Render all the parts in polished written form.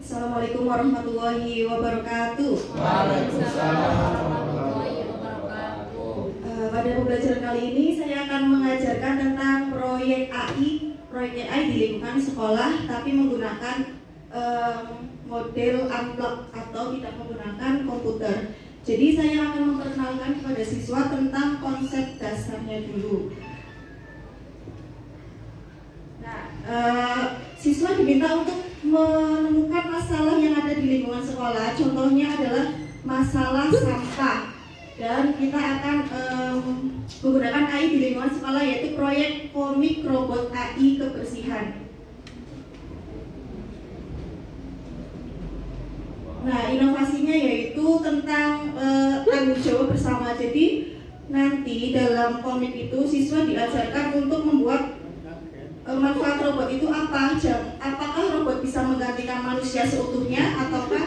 Assalamualaikum warahmatullahi wabarakatuh. Waalaikumsalam warahmatullahi wabarakatuh. Pada pembelajaran kali ini saya akan mengajarkan tentang proyek AI. Proyek AI di lingkungan sekolah, tapi menggunakan model unplug atau tidak menggunakan komputer. Jadi saya akan memperkenalkan kepada siswa tentang konsep dasarnya dulu. Nah, siswa diminta untuk menemukan masalah yang ada di lingkungan sekolah. Contohnya adalah masalah sampah. Dan kita akan menggunakan AI di lingkungan sekolah, yaitu proyek komik robot AI kebersihan. Nah, inovasinya yaitu tentang tanggung jawab bersama. Jadi nanti dalam komik itu siswa diajarkan untuk membuat manfaat robot itu apa. Apakah robot bisa menggantikan manusia seutuhnya, ataukah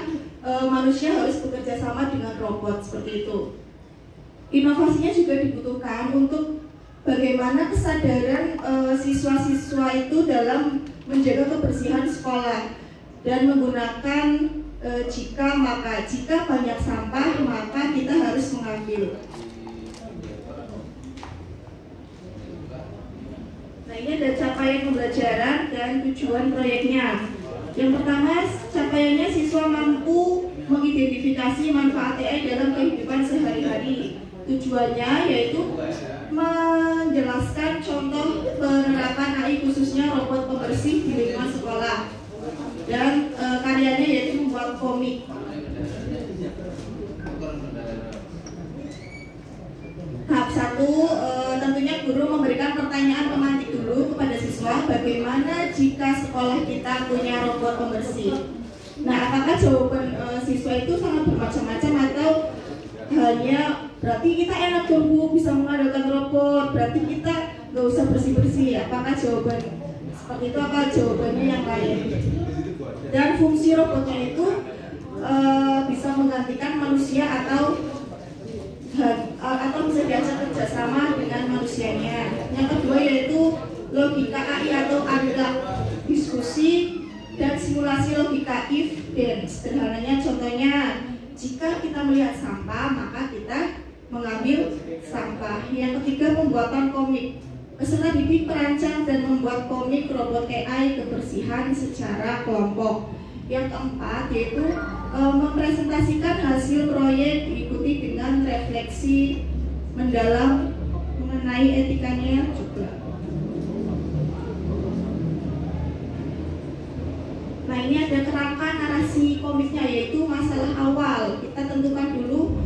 manusia harus bekerja sama dengan robot, seperti itu. Inovasinya juga dibutuhkan untuk bagaimana kesadaran siswa-siswa itu dalam menjaga kebersihan sekolah dan menggunakan jika banyak sampah maka kita harus mengambil. Nah, ini ada capaian pembelajaran dan tujuan proyeknya. Yang pertama, capaiannya siswa mampu mengidentifikasi manfaat AI dalam kehidupan sehari-hari. Tujuannya yaitu menjelaskan contoh penerapan AI khususnya robot pembersih di lingkungan sekolah. Dan karyanya yaitu membuat komik. Tahap 1, tentunya guru memberikan pertanyaan pemantik dulu kepada siswa, bagaimana jika sekolah kita punya robot pembersih. Nah, apakah jawaban siswa itu sangat bermacam-macam atau hanya berarti kita enak dong Bu bisa mengandalkan robot, berarti kita nggak usah bersih-bersih. Apakah jawaban seperti itu, apa jawabannya yang lain? Dan fungsi robotnya itu bisa menggantikan manusia atau bisa diajak kerjasama dengan manusianya. Yang kedua yaitu logika AI atau unlock, diskusi dan simulasi logika if then. Sederhananya contohnya, jika kita melihat sampah maka kita mengambil sampah. Yang ketiga, pembuatan komik. Peserta didik merancang dan membuat komik robot AI kebersihan secara kelompok. Yang keempat yaitu mempresentasikan hasil proyek diikuti dengan refleksi mendalam mengenai etikanya juga. Nah, ini ada kerangka narasi komiknya yaitu masalah awal. Kita tentukan dulu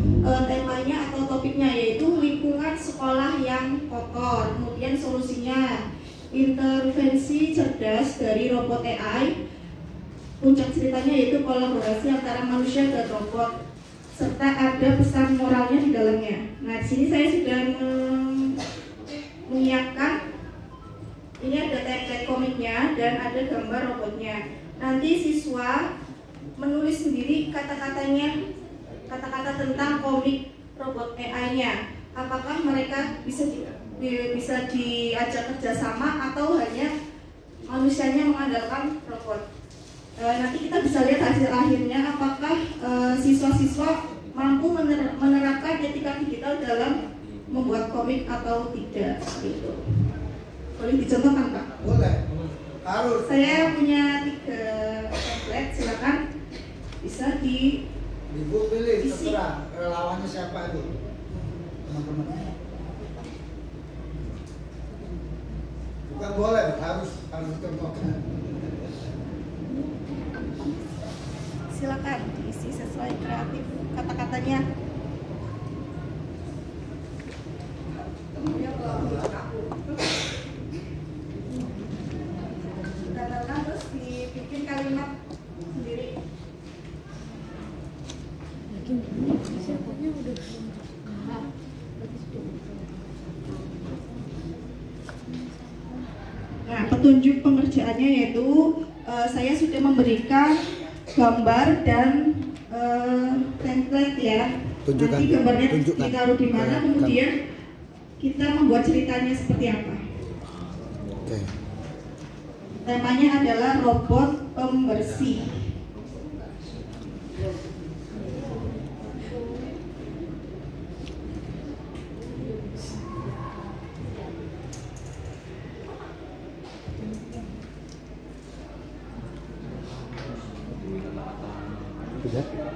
temanya atau topiknya yaitu lingkungan sekolah yang kotor. Kemudian solusinya intervensi cerdas dari robot AI. Puncak ceritanya yaitu kolaborasi antara manusia dan robot, serta ada pesan moralnya di dalamnya. Nah, di sini saya sudah menyiapkan, ini ada template komiknya dan ada gambar robotnya. Nanti siswa menulis sendiri kata-kata tentang komik robot AI-nya. Apakah mereka bisa diajak kerjasama atau hanya manusianya mengandalkan robot? Nanti kita bisa lihat hasil akhirnya apakah siswa-siswa mampu menerapkan etika digital dalam membuat komik atau tidak. Gitu. Boleh dicontohkan Pak? Boleh, harus. Saya punya 3 template, silakan bisa Ibu pilih, terserah relawannya siapa itu, teman-teman. Bukan boleh, harus dicontohkan. Silakan diisi sesuai kreatif kata-katanya. Terus dibikin kalimat sendiri. Nah, petunjuk pengerjaannya yaitu saya sudah memberikan gambar dan template ya. Tunjukkan, nanti gambarnya tunjukkan. ditaruh di mana, kemudian kita membuat ceritanya seperti apa. Oke. Temanya adalah robot pembersih. Sudah,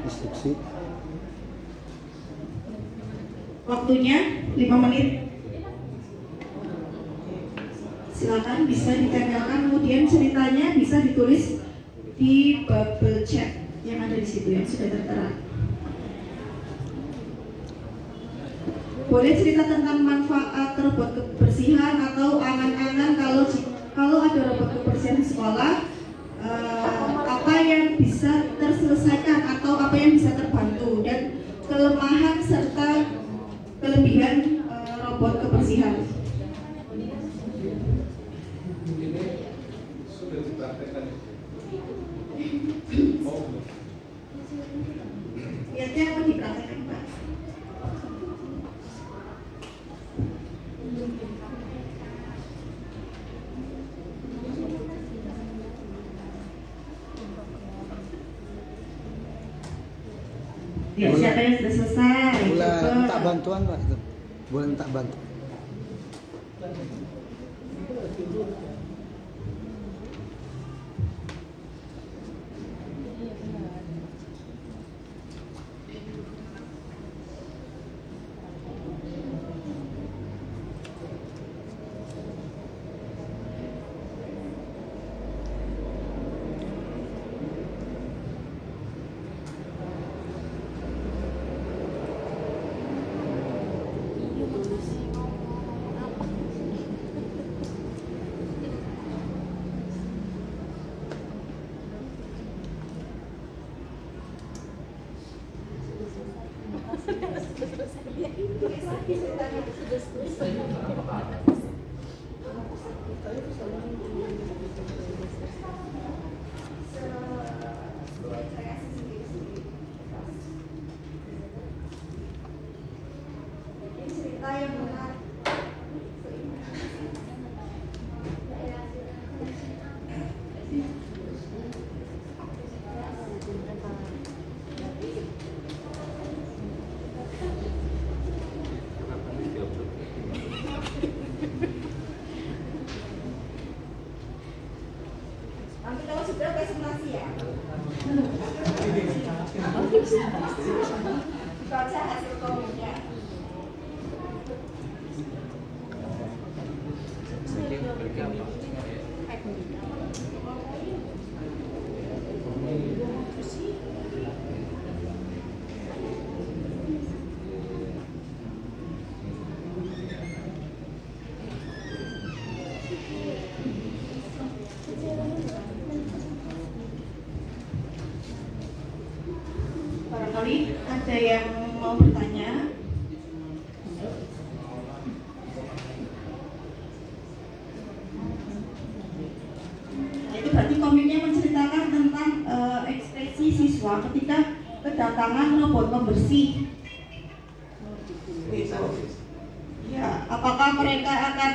instruksi. Waktunya 5 menit. Silakan bisa ditempelkan, kemudian ceritanya bisa ditulis di bubble chat yang ada di situ yang sudah tertera. Boleh cerita tentang manfaat robot kebersihan atau angan-angan kalau ada robot kebersihan di sekolah, apa yang bisa terselesaikan atau apa yang bisa terbantu, dan kelemahan serta kelebihan robot kebersihan. Lihatnya mau dipraktekkan, Pak. Ya, siapa yang sudah selesai? Boleh Coba. minta bantuan Pak itu. Boleh minta bantuan. Cerita yang menarik. Nanti kalau sudah presentasi ya. Baca hasil komennya. Barangkali ada yang mau bertanya. Itu berarti komiknya menceritakan tentang ekspresi siswa ketika kedatangan robot pembersih. Gitu. Ya, apakah mereka akan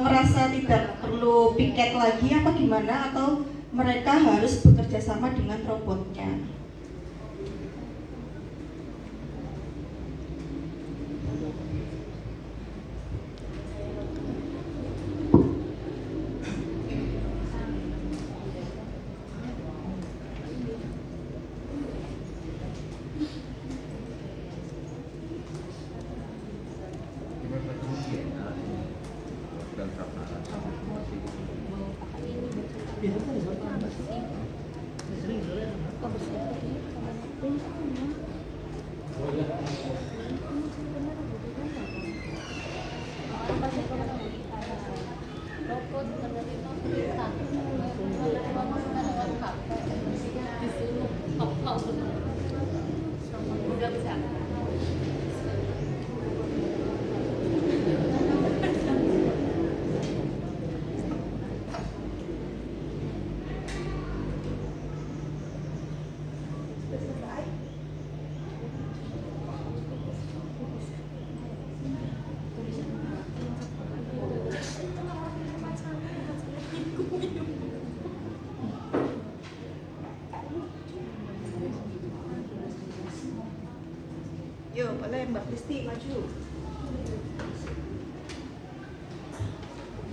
merasa tidak perlu piket lagi apa gimana, atau mereka harus bekerja sama dengan robotnya? Boleh Mbak Kristi maju.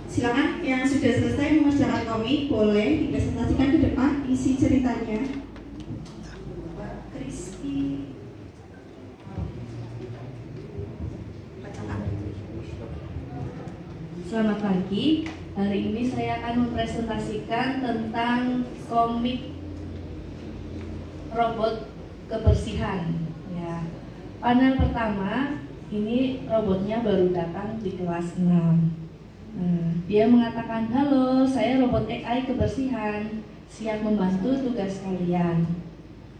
Silakan yang sudah selesai mengerjakan komik boleh dipresentasikan ke depan isi ceritanya. Mbak Kristi. Selamat pagi. Hari ini saya akan mempresentasikan tentang komik robot kebersihan. Ya. Panel pertama ini robotnya baru datang di kelas 6. Dia mengatakan, "Halo, saya robot AI kebersihan, siap membantu tugas kalian."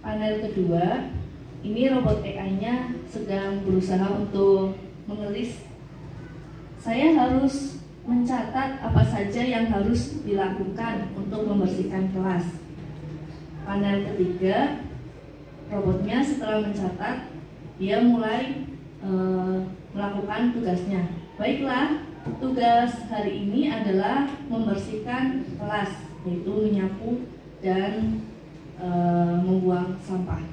Panel kedua, ini robot AI-nya sedang berusaha untuk menulis. Saya harus mencatat apa saja yang harus dilakukan untuk membersihkan kelas. Panel ketiga, robotnya setelah mencatat, dia mulai melakukan tugasnya. Baiklah, tugas hari ini adalah membersihkan kelas, yaitu menyapu dan membuang sampah.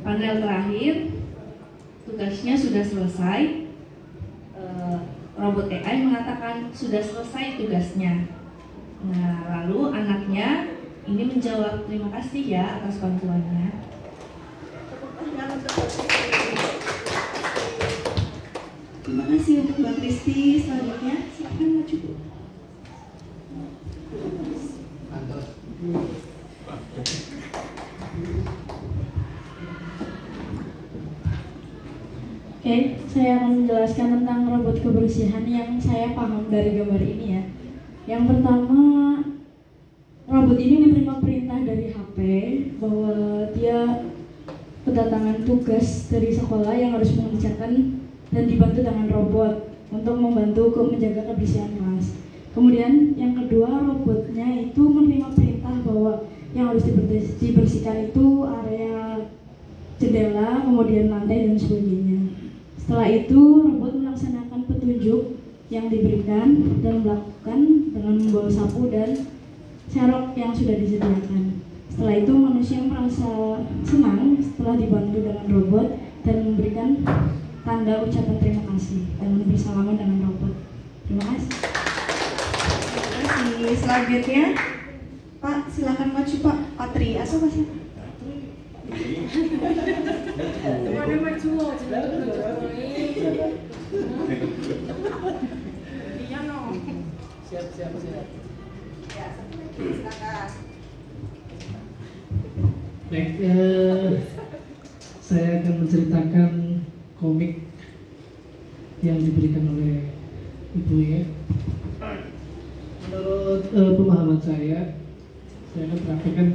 Panel terakhir, tugasnya sudah selesai. Robot AI mengatakan sudah selesai tugasnya. Nah, lalu anaknya ini menjawab, "Terima kasih ya atas bantuannya." Terima kasih untuk Mbak Kristi. Selanjutnya silakan maju. Oke, saya akan menjelaskan tentang robot kebersihan yang saya paham dari gambar ini ya. Yang pertama, robot ini menerima perintah dari HP bahwa dia kedatangan tugas dari sekolah yang harus mengerjakan dan dibantu dengan robot untuk membantu menjaga kebersihan kelas. Kemudian yang kedua, robotnya itu menerima perintah bahwa yang harus dibersihkan itu area jendela, kemudian lantai dan sebagainya. Setelah itu, robot melaksanakan petunjuk yang diberikan dan melakukan dengan membawa sapu dan serok yang sudah disediakan. Setelah itu, manusia merasa senang setelah dibantu dengan robot dan memberikan tanda ucapan terima kasih dan bersalaman dengan robot. Terima kasih. Terima kasih. Selanjutnya, Pak, silakan maju Pak. Patri atau Pak siapa? Mana maju? Iya no. Siap. Ya, silakan. Baik, saya akan menceritakan komik yang diberikan oleh Ibu ya. Menurut pemahaman saya akan praktekkan.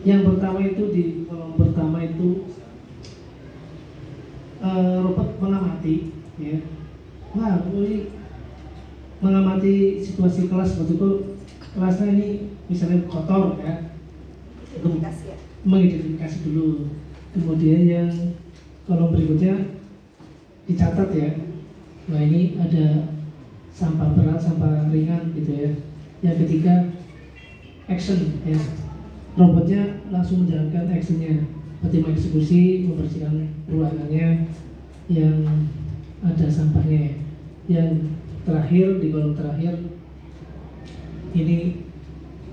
Yang pertama itu di kolom pertama itu robot mengamati ya. Wah, ini mengamati situasi kelas waktu itu, kelasnya ini misalnya kotor ya. Mengidentifikasi dulu. Kemudian yang kolom berikutnya dicatat ya. Nah, ini ada sampah berat, sampah ringan gitu ya. Yang ketiga action ya. Robotnya langsung menjalankan actionnya, seperti mengeksekusi, membersihkan ruangannya yang ada sampahnya. Yang terakhir di kolom terakhir ini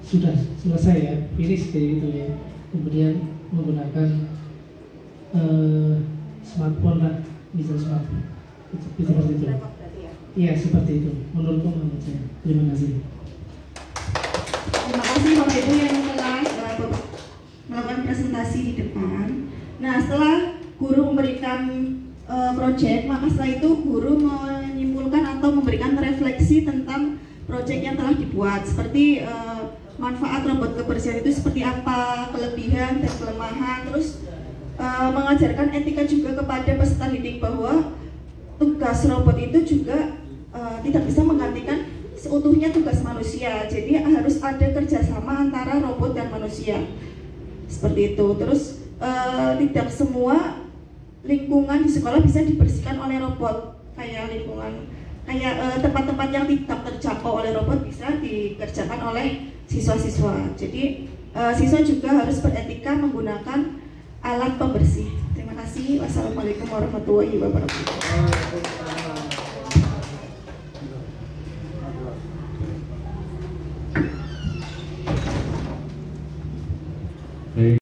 sudah selesai ya, finish kayak gitu ya. Kemudian menggunakan smartphone lah, bisa smartphone seperti itu. Iya, seperti itu menurut pemahaman saya. Terima kasih. Terima kasih Bapak Ibu yang telah melakukan presentasi di depan. Nah, setelah guru memberikan proyek, maka setelah itu guru menyimpulkan atau memberikan refleksi tentang proyek yang telah dibuat, seperti manfaat robot kebersihan itu seperti apa, kelebihan dan kelemahan, terus mengajarkan etika juga kepada peserta didik bahwa tugas robot itu juga tidak bisa menggantikan seutuhnya tugas manusia, jadi harus ada kerjasama antara robot dan manusia, seperti itu. Terus tidak semua lingkungan di sekolah bisa dibersihkan oleh robot, kayak tempat-tempat yang tidak terjangkau oleh robot bisa dikerjakan oleh siswa-siswa. Jadi siswa juga harus beretika menggunakan alat pembersih. Terima kasih. kasih. Wassalamualaikum warahmatullahi wabarakatuh.